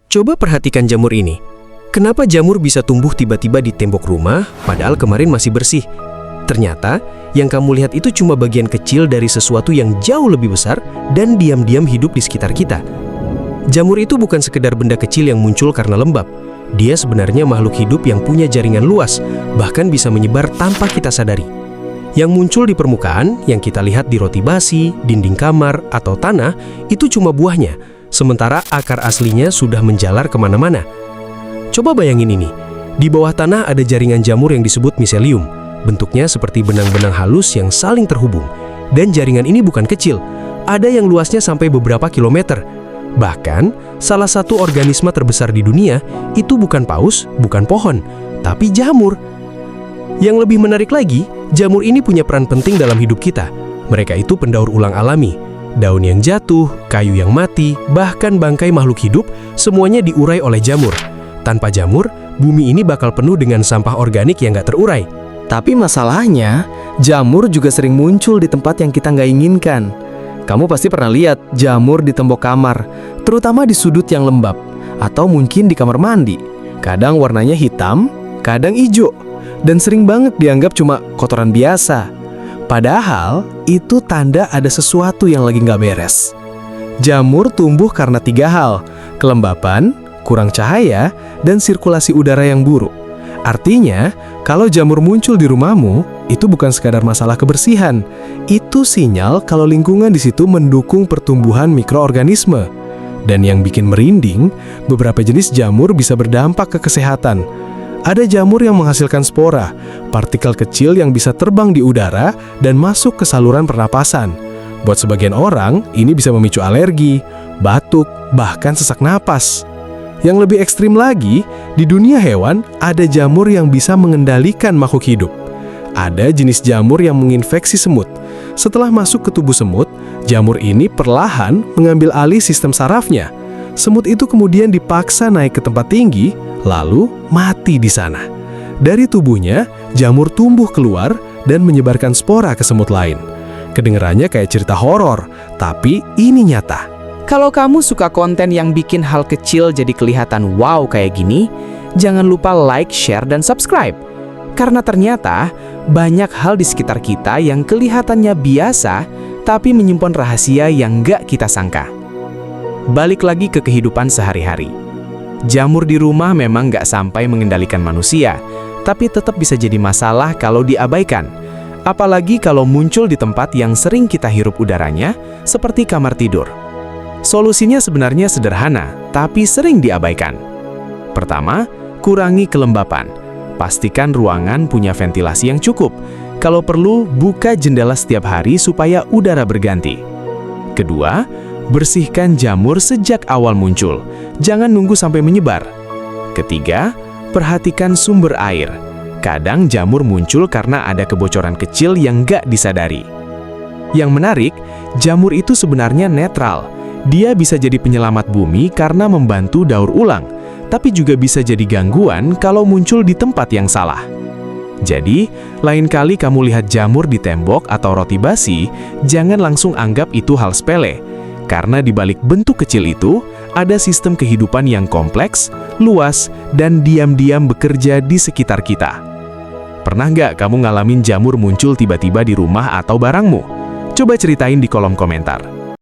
Coba perhatikan jamur ini. Kenapa jamur bisa tumbuh tiba-tiba di tembok rumah, padahal kemarin masih bersih? Ternyata, yang kamu lihat itu cuma bagian kecil dari sesuatu yang jauh lebih besar dan diam-diam hidup di sekitar kita. Jamur itu bukan sekedar benda kecil yang muncul karena lembab. Dia sebenarnya makhluk hidup yang punya jaringan luas, bahkan bisa menyebar tanpa kita sadari. Yang muncul di permukaan, yang kita lihat di roti basi, dinding kamar, atau tanah, itu cuma buahnya, sementara akar aslinya sudah menjalar kemana-mana. Coba bayangin ini, di bawah tanah ada jaringan jamur yang disebut miselium. Bentuknya seperti benang-benang halus yang saling terhubung. Dan jaringan ini bukan kecil, ada yang luasnya sampai beberapa kilometer. Bahkan, salah satu organisme terbesar di dunia itu bukan paus, bukan pohon, tapi jamur. Yang lebih menarik lagi, jamur ini punya peran penting dalam hidup kita. Mereka itu pendaur ulang alami. Daun yang jatuh, kayu yang mati, bahkan bangkai makhluk hidup, semuanya diurai oleh jamur. Tanpa jamur, bumi ini bakal penuh dengan sampah organik yang gak terurai. Tapi masalahnya, jamur juga sering muncul di tempat yang kita nggak inginkan. Kamu pasti pernah lihat jamur di tembok kamar, terutama di sudut yang lembab, atau mungkin di kamar mandi. Kadang warnanya hitam, kadang hijau, dan sering banget dianggap cuma kotoran biasa. Padahal, itu tanda ada sesuatu yang lagi nggak beres. Jamur tumbuh karena 3 hal: kelembapan, kurang cahaya, dan sirkulasi udara yang buruk. Artinya, kalau jamur muncul di rumahmu, itu bukan sekadar masalah kebersihan. Itu sinyal kalau lingkungan di situ mendukung pertumbuhan mikroorganisme. Dan yang bikin merinding, beberapa jenis jamur bisa berdampak ke kesehatan. Ada jamur yang menghasilkan spora, partikel kecil yang bisa terbang di udara dan masuk ke saluran pernapasan. Buat sebagian orang, ini bisa memicu alergi, batuk, bahkan sesak napas. Yang lebih ekstrim lagi, di dunia hewan ada jamur yang bisa mengendalikan makhluk hidup. Ada jenis jamur yang menginfeksi semut. Setelah masuk ke tubuh semut, jamur ini perlahan mengambil alih sistem sarafnya. Semut itu kemudian dipaksa naik ke tempat tinggi, lalu mati di sana. Dari tubuhnya, jamur tumbuh keluar dan menyebarkan spora ke semut lain. Kedengarannya kayak cerita horor, tapi ini nyata. Kalau kamu suka konten yang bikin hal kecil jadi kelihatan wow kayak gini, jangan lupa like, share, dan subscribe. Karena ternyata banyak hal di sekitar kita yang kelihatannya biasa, tapi menyimpan rahasia yang nggak kita sangka. Balik lagi ke kehidupan sehari-hari. Jamur di rumah memang nggak sampai mengendalikan manusia, tapi tetap bisa jadi masalah kalau diabaikan. Apalagi kalau muncul di tempat yang sering kita hirup udaranya, seperti kamar tidur. Solusinya sebenarnya sederhana, tapi sering diabaikan. Pertama, kurangi kelembapan. Pastikan ruangan punya ventilasi yang cukup. Kalau perlu, buka jendela setiap hari supaya udara berganti. Kedua, bersihkan jamur sejak awal muncul. Jangan nunggu sampai menyebar. Ketiga, perhatikan sumber air. Kadang jamur muncul karena ada kebocoran kecil yang nggak disadari. Yang menarik, jamur itu sebenarnya netral. Dia bisa jadi penyelamat bumi karena membantu daur ulang, tapi juga bisa jadi gangguan kalau muncul di tempat yang salah. Jadi, lain kali kamu lihat jamur di tembok atau roti basi, jangan langsung anggap itu hal sepele. Karena di balik bentuk kecil itu, ada sistem kehidupan yang kompleks, luas, dan diam-diam bekerja di sekitar kita. Pernah nggak kamu ngalamin jamur muncul tiba-tiba di rumah atau barangmu? Coba ceritain di kolom komentar.